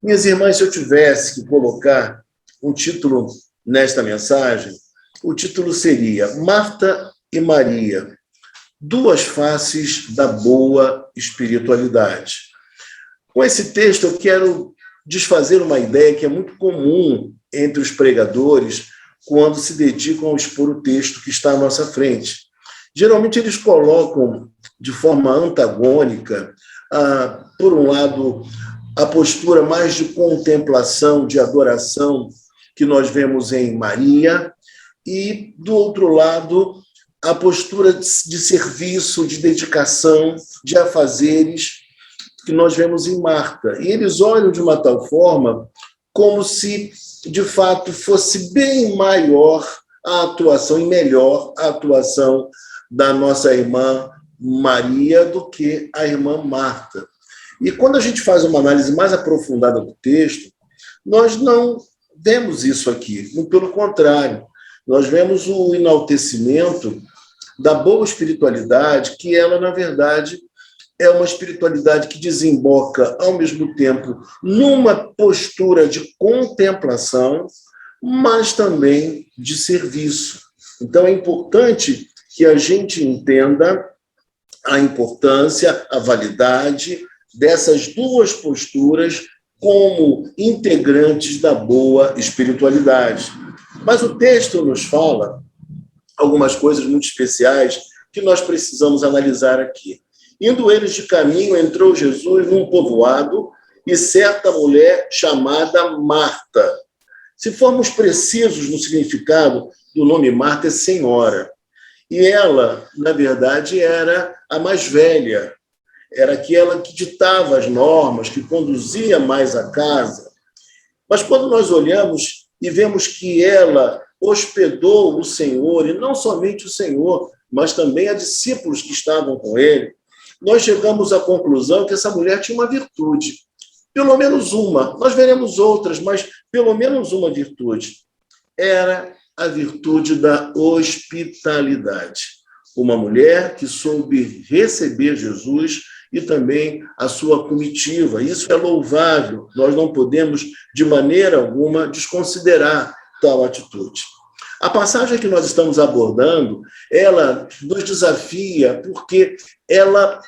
Minhas irmãs, se eu tivesse que colocar um título nesta mensagem, o título seria Marta e Maria, duas faces da boa espiritualidade. Com esse texto, eu quero desfazer uma ideia que é muito comum entre os pregadores quando se dedicam a expor o texto que está à nossa frente. Geralmente, eles colocam de forma antagônica, por um lado, a postura mais de contemplação, de adoração, que nós vemos em Maria, e, do outro lado, a postura de serviço, de dedicação, de afazeres, que nós vemos em Marta. E eles olham de uma tal forma como se, de fato, fosse bem maior a atuação e melhor a atuação da nossa irmã Maria do que a irmã Marta. E quando a gente faz uma análise mais aprofundada do texto, nós não vemos isso aqui, pelo contrário, nós vemos o enaltecimento da boa espiritualidade, que ela, na verdade, é uma espiritualidade que desemboca, ao mesmo tempo, numa postura de contemplação, mas também de serviço. Então, é importante que a gente entenda a importância, a validade dessas duas posturas como integrantes da boa espiritualidade. Mas o texto nos fala algumas coisas muito especiais que nós precisamos analisar aqui. Indo eles de caminho, entrou Jesus num povoado e certa mulher chamada Marta. Se formos precisos no significado do nome Marta, é senhora. E ela, na verdade, era a mais velha, era aquela que ditava as normas, que conduzia mais a casa. Mas quando nós olhamos e vemos que ela hospedou o Senhor, e não somente o Senhor, mas também a discípulos que estavam com ele, nós chegamos à conclusão que essa mulher tinha uma virtude, pelo menos uma. Nós veremos outras, mas pelo menos uma virtude. Era a virtude da hospitalidade. Uma mulher que soube receber Jesus e também a sua comitiva. Isso é louvável. Nós não podemos, de maneira alguma, desconsiderar tal atitude. A passagem que nós estamos abordando, ela nos desafia porque ela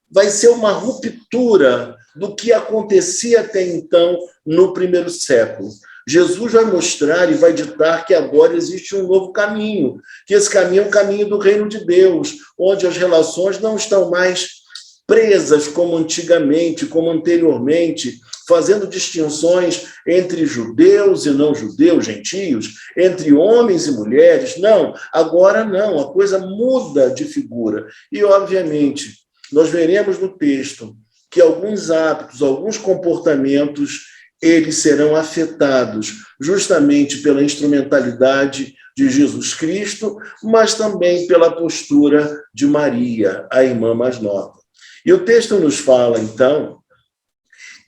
vai ser uma ruptura do que acontecia até então no primeiro século. Jesus vai mostrar e vai ditar que agora existe um novo caminho, que esse caminho é o caminho do reino de Deus, onde as relações não estão mais presas como antigamente, como anteriormente, fazendo distinções entre judeus e não judeus, gentios, entre homens e mulheres. Não, agora não, a coisa muda de figura. E, obviamente, nós veremos no texto que alguns hábitos, alguns comportamentos, eles serão afetados justamente pela instrumentalidade de Jesus Cristo, mas também pela postura de Maria, a irmã mais nova. E o texto nos fala, então,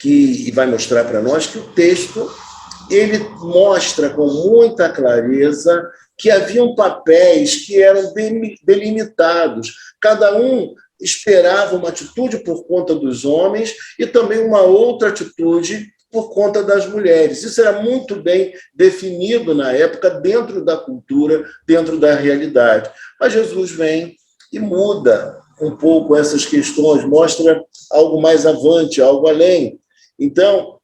e vai mostrar para nós que o texto ele mostra com muita clareza que haviam papéis que eram delimitados. Cada um esperava uma atitude por conta dos homens e também uma outra atitude por conta das mulheres. Isso era muito bem definido na época, dentro da cultura, dentro da realidade. Mas Jesus vem e muda um pouco essas questões, mostra algo mais avante, algo além. Então,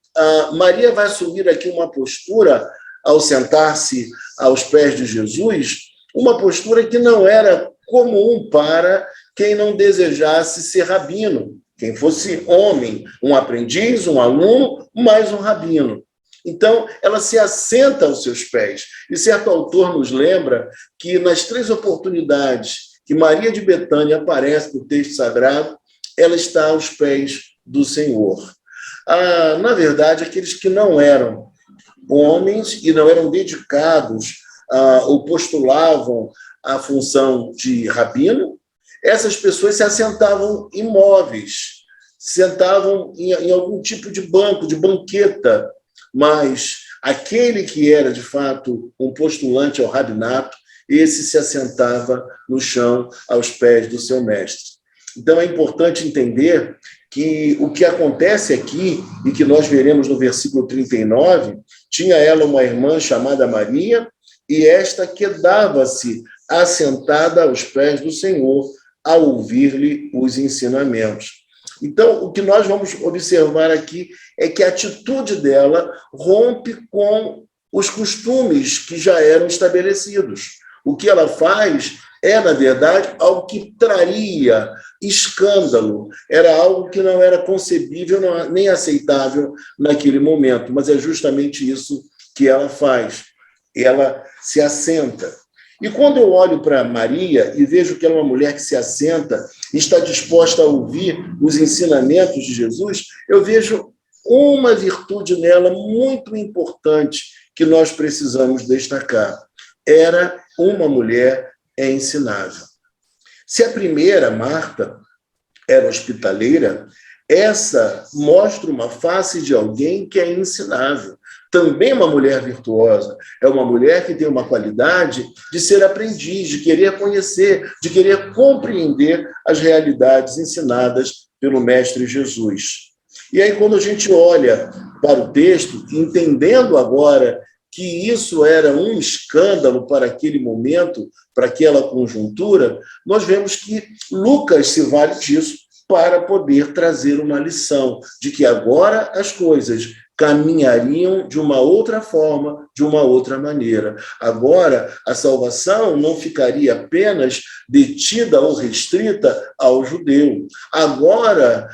Maria vai assumir aqui uma postura, ao sentar-se aos pés de Jesus, uma postura que não era comum para quem não desejasse ser rabino, quem fosse homem, um aprendiz, um aluno, mais um rabino. Então, ela se assenta aos seus pés. E certo autor nos lembra que nas 3 oportunidades que Maria de Betânia aparece no texto sagrado, ela está aos pés do Senhor. Na verdade, aqueles que não eram homens e não eram dedicados ou postulavam a função de rabino, essas pessoas se assentavam imóveis, sentavam em algum tipo de banco, de banqueta, mas aquele que era, de fato, um postulante ao rabinato, esse se assentava no chão aos pés do seu mestre. Então, é importante entender que o que acontece aqui, e que nós veremos no versículo 39, tinha ela uma irmã chamada Maria, e esta quedava-se assentada aos pés do Senhor, a ouvir-lhe os ensinamentos. Então, o que nós vamos observar aqui é que a atitude dela rompe com os costumes que já eram estabelecidos. O que ela faz é, na verdade, algo que traria escândalo, era algo que não era concebível, nem aceitável naquele momento, mas é justamente isso que ela faz. Ela se assenta. E quando eu olho para Maria e vejo que ela é uma mulher que se assenta e está disposta a ouvir os ensinamentos de Jesus, eu vejo uma virtude nela muito importante que nós precisamos destacar. Era uma mulher ensinável. Se a primeira, Marta, era hospitaleira, essa mostra uma face de alguém que é ensinável. Também uma mulher virtuosa, é uma mulher que tem uma qualidade de ser aprendiz, de querer conhecer, de querer compreender as realidades ensinadas pelo Mestre Jesus. E aí, quando a gente olha para o texto, entendendo agora que isso era um escândalo para aquele momento, para aquela conjuntura, nós vemos que Lucas se vale disso para poder trazer uma lição de que agora as coisas caminhariam de uma outra forma, de uma outra maneira. Agora, a salvação não ficaria apenas detida ou restrita ao judeu. Agora,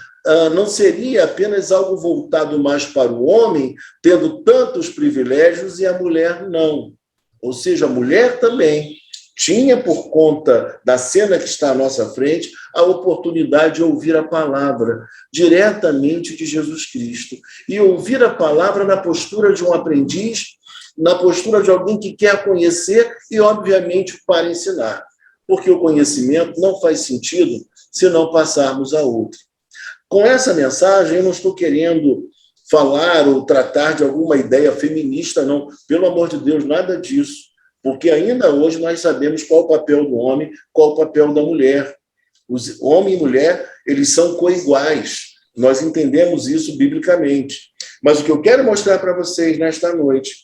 não seria apenas algo voltado mais para o homem, tendo tantos privilégios, e a mulher não. Ou seja, a mulher também tinha, por conta da cena que está à nossa frente, a oportunidade de ouvir a palavra diretamente de Jesus Cristo. E ouvir a palavra na postura de um aprendiz, na postura de alguém que quer conhecer e, obviamente, para ensinar. Porque o conhecimento não faz sentido se não passarmos a outro. Com essa mensagem, eu não estou querendo falar ou tratar de alguma ideia feminista, não. Pelo amor de Deus, nada disso. Porque ainda hoje nós sabemos qual o papel do homem, qual o papel da mulher. Os homem e mulher, eles são coiguais. Nós entendemos isso biblicamente. Mas o que eu quero mostrar para vocês nesta noite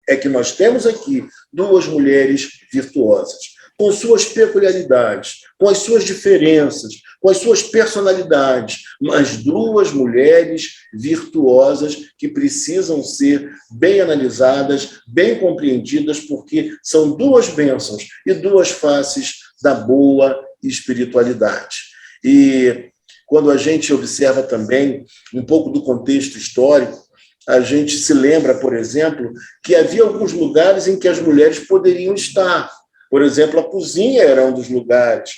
é que nós temos aqui duas mulheres virtuosas, com suas peculiaridades, com as suas diferenças, com as suas personalidades, mas duas mulheres virtuosas que precisam ser bem analisadas, bem compreendidas, porque são duas bênçãos e duas faces da boa espiritualidade. E quando a gente observa também um pouco do contexto histórico, a gente se lembra, por exemplo, que havia alguns lugares em que as mulheres poderiam estar. Por exemplo, a cozinha era um dos lugares.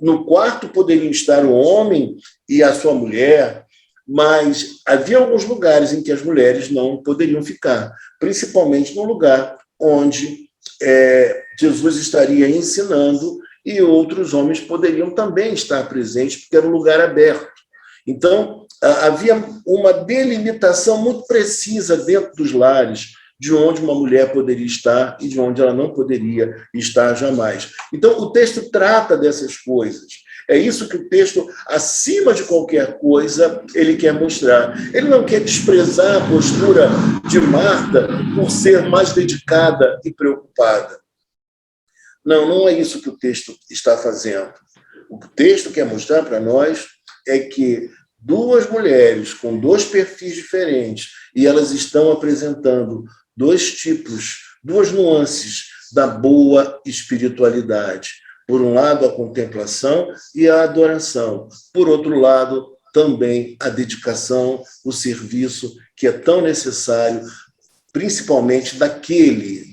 No quarto poderiam estar o homem e a sua mulher, mas havia alguns lugares em que as mulheres não poderiam ficar, principalmente no lugar onde Jesus estaria ensinando, e outros homens poderiam também estar presentes, porque era um lugar aberto. Então, havia uma delimitação muito precisa dentro dos lares, de onde uma mulher poderia estar e de onde ela não poderia estar jamais. Então, o texto trata dessas coisas. É isso que o texto, acima de qualquer coisa, ele quer mostrar. Ele não quer desprezar a postura de Marta por ser mais dedicada e preocupada. Não, não é isso que o texto está fazendo. O que o texto quer mostrar para nós é que duas mulheres com dois perfis diferentes, e elas estão apresentando dois tipos, duas nuances da boa espiritualidade. Por um lado, a contemplação e a adoração. Por outro lado, também a dedicação, o serviço, que é tão necessário, principalmente daquele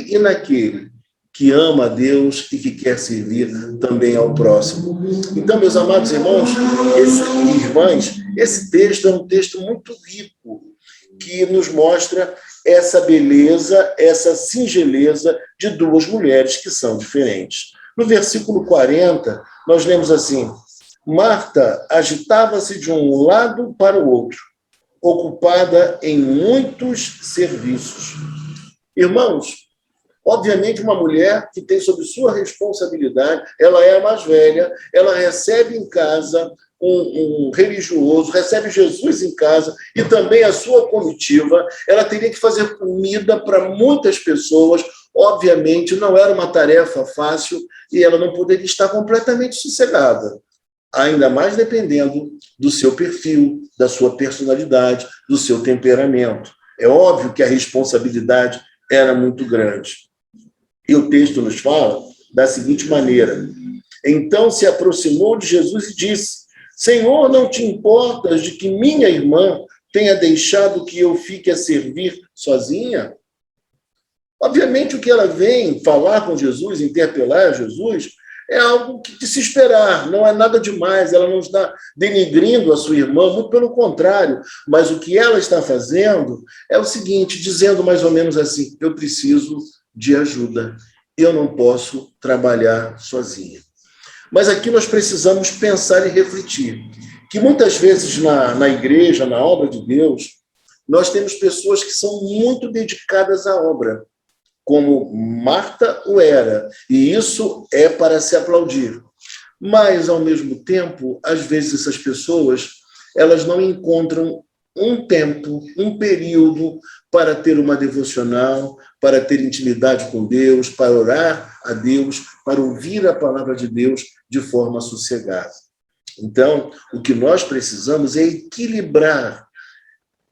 e naquele que ama a Deus e que quer servir também ao próximo. Então, meus amados irmãos e irmãs, esse texto é um texto muito rico, que nos mostra essa beleza, essa singeleza de duas mulheres que são diferentes. No versículo 40, nós lemos assim: Marta agitava-se de um lado para o outro, ocupada em muitos serviços. Irmãos, Obviamente, uma mulher que tem sob sua responsabilidade, ela é a mais velha, ela recebe em casa um religioso, recebe Jesus em casa e também a sua comitiva, ela teria que fazer comida para muitas pessoas. Obviamente, não era uma tarefa fácil e ela não poderia estar completamente sossegada, ainda mais dependendo do seu perfil, da sua personalidade, do seu temperamento. É óbvio que a responsabilidade era muito grande. E o texto nos fala da seguinte maneira: então se aproximou de Jesus e disse: Senhor, não te importas de que minha irmã tenha deixado que eu fique a servir sozinha? Obviamente, o que ela vem falar com Jesus, interpelar Jesus, é algo que de se esperar, não é nada demais, ela não está denigrindo a sua irmã, muito pelo contrário, mas o que ela está fazendo é o seguinte, dizendo mais ou menos assim: eu preciso de ajuda, eu não posso trabalhar sozinha. Mas aqui nós precisamos pensar e refletir, que muitas vezes na igreja, na obra de Deus, nós temos pessoas que são muito dedicadas à obra, como Marta o era, e isso é para se aplaudir. Mas, ao mesmo tempo, às vezes essas pessoas, elas não encontram um tempo, um período para ter uma devocional, para ter intimidade com Deus, para orar a Deus, para ouvir a palavra de Deus de forma sossegada. Então, o que nós precisamos é equilibrar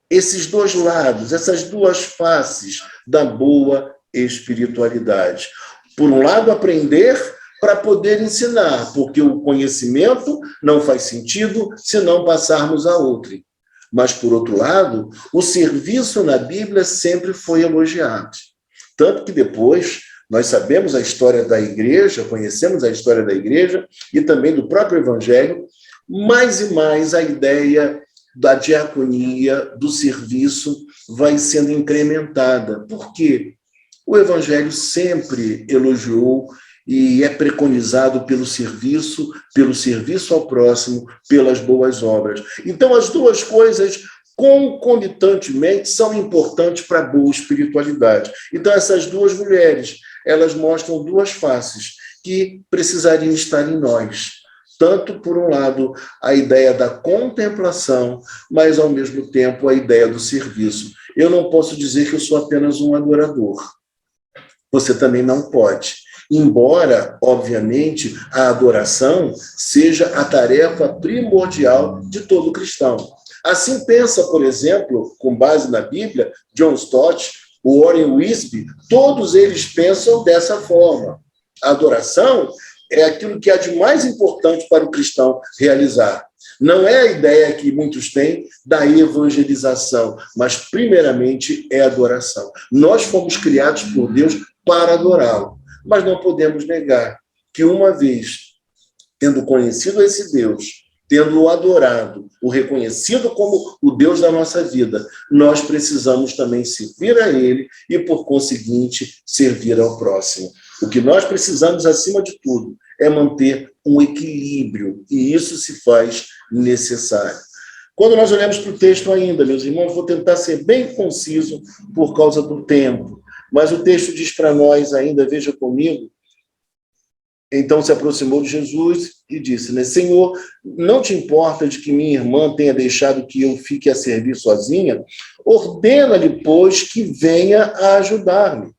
esses dois lados, essas duas faces da boa espiritualidade. Por um lado, aprender para poder ensinar, porque o conhecimento não faz sentido se não passarmos a outro. Mas, por outro lado, o serviço na Bíblia sempre foi elogiado. Tanto que depois nós sabemos a história da igreja, conhecemos a história da igreja e também do próprio Evangelho, mais e mais a ideia da diaconia, do serviço, vai sendo incrementada. Por quê? O Evangelho sempre elogiou e é preconizado pelo serviço ao próximo, pelas boas obras. Então, as duas coisas, concomitantemente, são importantes para a boa espiritualidade. Então, essas duas mulheres, elas mostram duas faces que precisariam estar em nós. Tanto, por um lado, a ideia da contemplação, mas, ao mesmo tempo, a ideia do serviço. Eu não posso dizer que eu sou apenas um adorador. Você também não pode. Embora, obviamente, a adoração seja a tarefa primordial de todo cristão. Assim pensa, por exemplo, com base na Bíblia, John Stott, o Warren Wiersbe, todos eles pensam dessa forma. A adoração é aquilo que há de mais importante para o cristão realizar. Não é a ideia que muitos têm da evangelização, mas, primeiramente, é a adoração. Nós fomos criados por Deus para adorá-lo, mas não podemos negar que, uma vez tendo conhecido esse Deus, tendo-o adorado, o reconhecido como o Deus da nossa vida, nós precisamos também servir a Ele e, por conseguinte, servir ao próximo. O que nós precisamos, acima de tudo, é manter um equilíbrio, e isso se faz necessário. Quando nós olhamos para o texto ainda, meus irmãos, vou tentar ser bem conciso por causa do tempo, mas o texto diz para nós ainda, veja comigo, então se aproximou de Jesus e disse, né, Senhor, não te importa de que minha irmã tenha deixado que eu fique a servir sozinha? Ordena-lhe, pois, que venha a ajudar-me.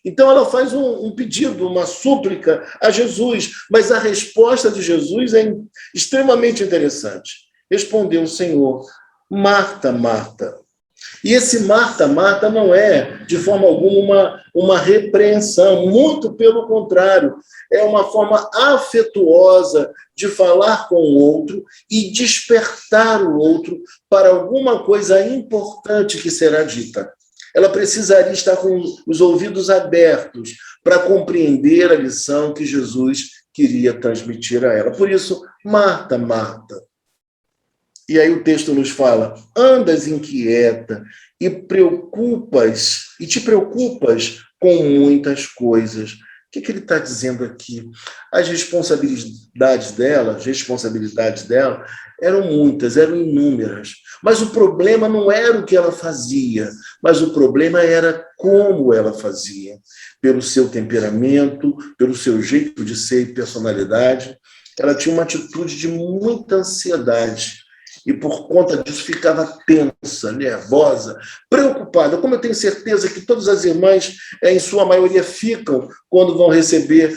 Então ela faz um pedido, uma súplica a Jesus, mas a resposta de Jesus é extremamente interessante. Respondeu o Senhor, Marta, Marta. E esse Marta, Marta não é, de forma alguma, uma repreensão, muito pelo contrário, é uma forma afetuosa de falar com o outro e despertar o outro para alguma coisa importante que será dita. Ela precisaria estar com os ouvidos abertos para compreender a lição que Jesus queria transmitir a ela. Por isso, Marta, Marta. E aí o texto nos fala, andas inquieta e te preocupas com muitas coisas. O que ele está dizendo aqui? As responsabilidades dela eram muitas, eram inúmeras. Mas o problema não era o que ela fazia, mas o problema era como ela fazia. pelo seu temperamento, pelo seu jeito de ser e personalidade. Ela tinha uma atitude de muita ansiedade e, por conta disso, ficava tensa, nervosa, preocupada, como eu tenho certeza que todas as irmãs, em sua maioria, ficam quando vão receber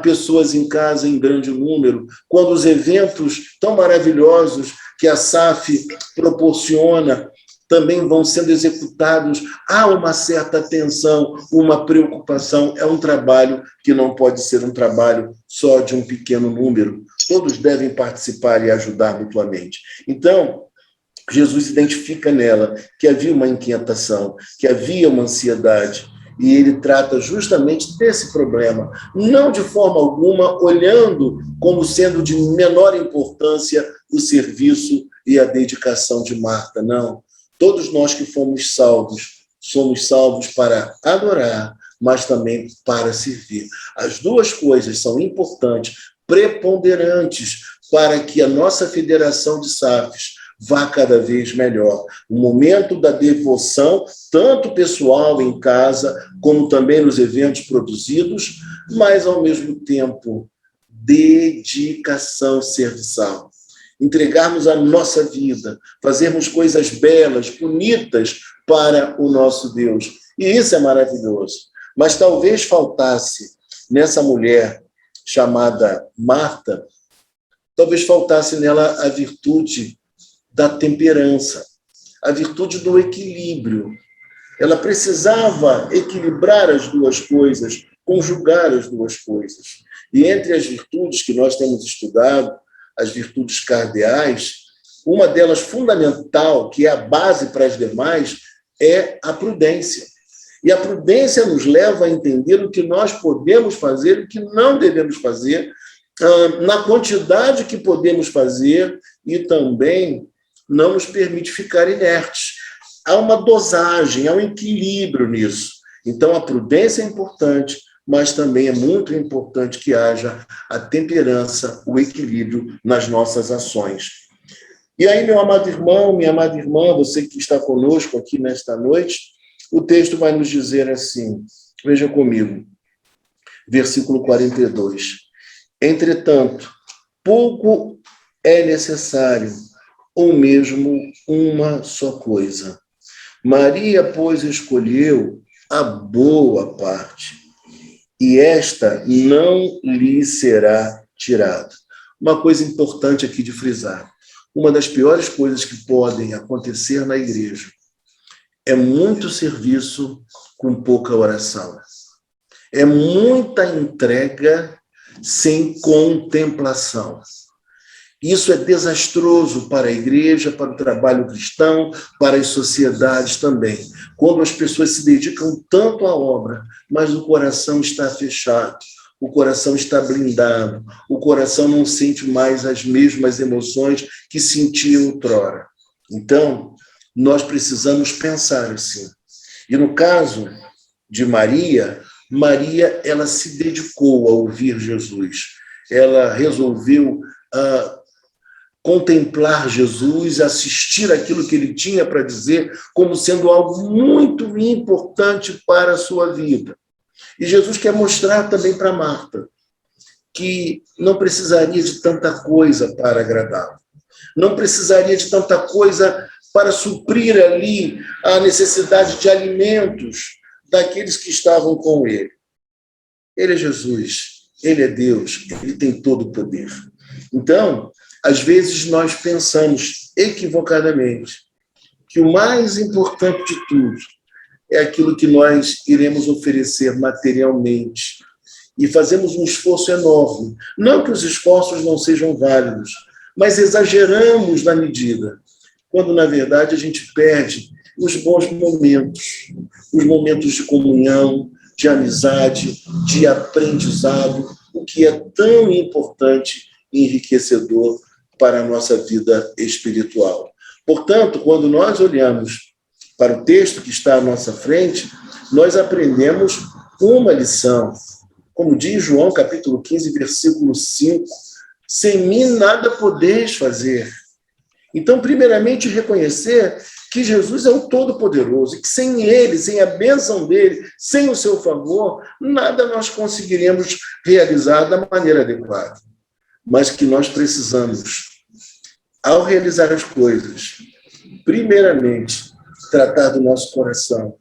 pessoas em casa em grande número, quando os eventos tão maravilhosos que a SAF proporciona também vão sendo executados, há uma certa tensão, uma preocupação. É um trabalho que não pode ser um trabalho só de um pequeno número. Todos devem participar e ajudar mutuamente. Então, Jesus identifica nela que havia uma inquietação, que havia uma ansiedade, e ele trata justamente desse problema, não de forma alguma olhando como sendo de menor importância o serviço e a dedicação de Marta, não. Todos nós que fomos somos salvos para adorar, mas também para servir. As duas coisas são importantes, preponderantes, para que a nossa federação de SAFs vá cada vez melhor. O momento da devoção, tanto pessoal em casa, como também nos eventos produzidos, mas, ao mesmo tempo, dedicação serviçal. Entregarmos a nossa vida, fazermos coisas belas, bonitas para o nosso Deus. E isso é maravilhoso. Mas talvez faltasse nessa mulher chamada Marta, talvez faltasse nela a virtude da temperança, a virtude do equilíbrio. Ela precisava equilibrar as duas coisas, conjugar as duas coisas. E entre as virtudes que nós temos estudado, as virtudes cardeais, uma delas fundamental, que é a base para as demais, é a prudência. E a prudência nos leva a entender o que nós podemos fazer e o que não devemos fazer, na quantidade que podemos fazer, e também não nos permite ficar inertes. Há uma dosagem, há um equilíbrio nisso. Então, a prudência é importante, mas também é muito importante que haja a temperança, o equilíbrio nas nossas ações. E aí, meu amado irmão, minha amada irmã, você que está conosco aqui nesta noite, o texto vai nos dizer assim, veja comigo, versículo 42. Entretanto, pouco é necessário, ou mesmo uma só coisa. Maria, pois, escolheu a boa parte, e esta não lhe será tirada. Uma coisa importante aqui de frisar. Uma das piores coisas que podem acontecer na igreja é muito serviço com pouca oração. É muita entrega sem contemplação. Isso é desastroso para a igreja, para o trabalho cristão, para as sociedades também. Quando as pessoas se dedicam tanto à obra, mas o coração está fechado, o coração está blindado, o coração não sente mais as mesmas emoções que sentia outrora. Então, nós precisamos pensar assim. E no caso de Maria, ela se dedicou a ouvir Jesus. Ela resolveu contemplar Jesus, assistir aquilo que ele tinha para dizer como sendo algo muito importante para a sua vida. E Jesus quer mostrar também para Marta que não precisaria de tanta coisa para agradá-lo. Não precisaria de tanta coisa para suprir ali a necessidade de alimentos daqueles que estavam com ele. Ele é Jesus, ele é Deus, ele tem todo o poder. Então, às vezes nós pensamos equivocadamente que o mais importante de tudo é aquilo que nós iremos oferecer materialmente. E fazemos um esforço enorme. Não que os esforços não sejam válidos, mas exageramos na medida, quando, na verdade, a gente perde os bons momentos, os momentos de comunhão, de amizade, de aprendizado, o que é tão importante e enriquecedor para a nossa vida espiritual. Portanto, quando nós olhamos para o texto que está à nossa frente, nós aprendemos uma lição. Como diz João, capítulo 15, versículo 5, sem mim nada podeis fazer. Então, primeiramente, reconhecer que Jesus é o Todo-Poderoso e que sem Ele, sem a bênção dele, sem o seu favor, nada nós conseguiríamos realizar da maneira adequada. Mas que nós precisamos, ao realizar as coisas, primeiramente, tratar do nosso coração,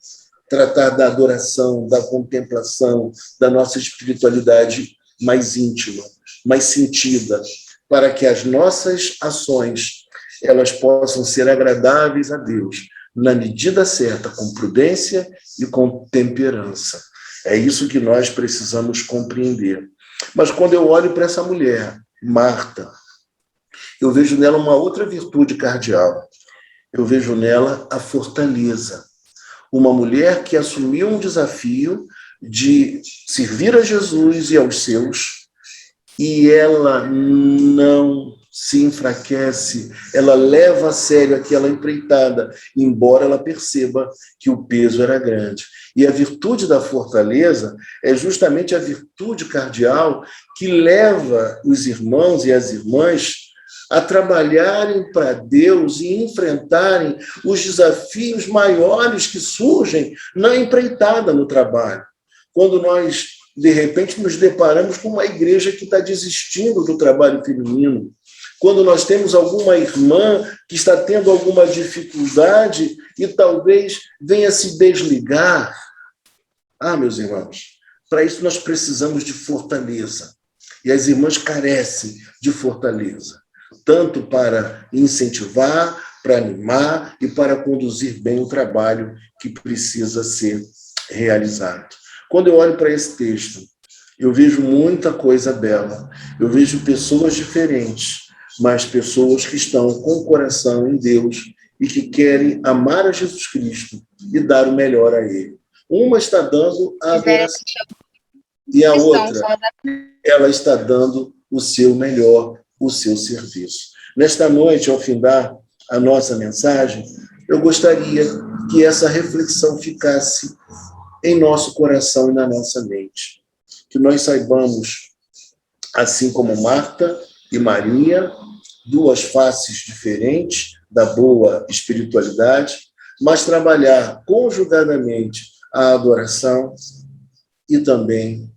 tratar da adoração, da contemplação, da nossa espiritualidade mais íntima, mais sentida, para que as nossas ações elas possam ser agradáveis a Deus, na medida certa, com prudência e com temperança. É isso que nós precisamos compreender. Mas quando eu olho para essa mulher, Marta, eu vejo nela uma outra virtude cardeal. Eu vejo nela a fortaleza. Uma mulher que assumiu um desafio de servir a Jesus e aos seus, e ela não se enfraquece, ela leva a sério aquela empreitada, embora ela perceba que o peso era grande. E a virtude da fortaleza é justamente a virtude cardeal que leva os irmãos e as irmãs a trabalharem para Deus e enfrentarem os desafios maiores que surgem na empreitada no trabalho. Quando nós, de repente, nos deparamos com uma igreja que está desistindo do trabalho feminino, quando nós temos alguma irmã que está tendo alguma dificuldade e talvez venha se desligar. Meus irmãos, para isso nós precisamos de fortaleza. E as irmãs carecem de fortaleza, tanto para incentivar, para animar e para conduzir bem o trabalho que precisa ser realizado. Quando eu olho para esse texto, eu vejo muita coisa bela, eu vejo pessoas diferentes, mas pessoas que estão com o coração em Deus e que querem amar a Jesus Cristo e dar o melhor a Ele. Uma está dando a adoração e a outra, ela está dando o seu melhor, o seu serviço. Nesta noite, ao findar a nossa mensagem, eu gostaria que essa reflexão ficasse em nosso coração e na nossa mente. Que nós saibamos, assim como Marta e Maria, duas faces diferentes da boa espiritualidade, mas trabalhar conjugadamente a adoração e também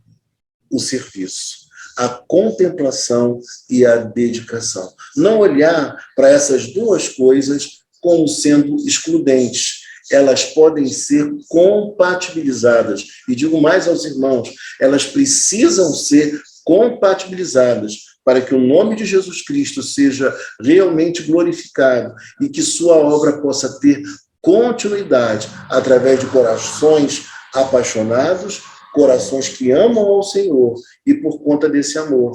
o serviço, a contemplação e a dedicação. Não olhar para essas duas coisas como sendo excludentes. Elas podem ser compatibilizadas. E digo mais aos irmãos, elas precisam ser compatibilizadas para que o nome de Jesus Cristo seja realmente glorificado e que sua obra possa ter continuidade através de corações apaixonados, corações que amam ao Senhor e por conta desse amor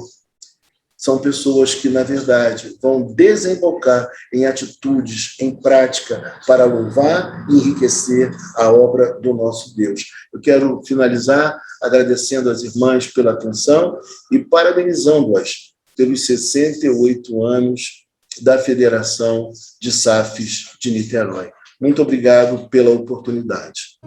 são pessoas que, na verdade, vão desembocar em atitudes, em prática, para louvar e enriquecer a obra do nosso Deus. Eu quero finalizar agradecendo às irmãs pela atenção e parabenizando-as pelos 68 anos da Federação de SAFs de Niterói. Muito obrigado pela oportunidade.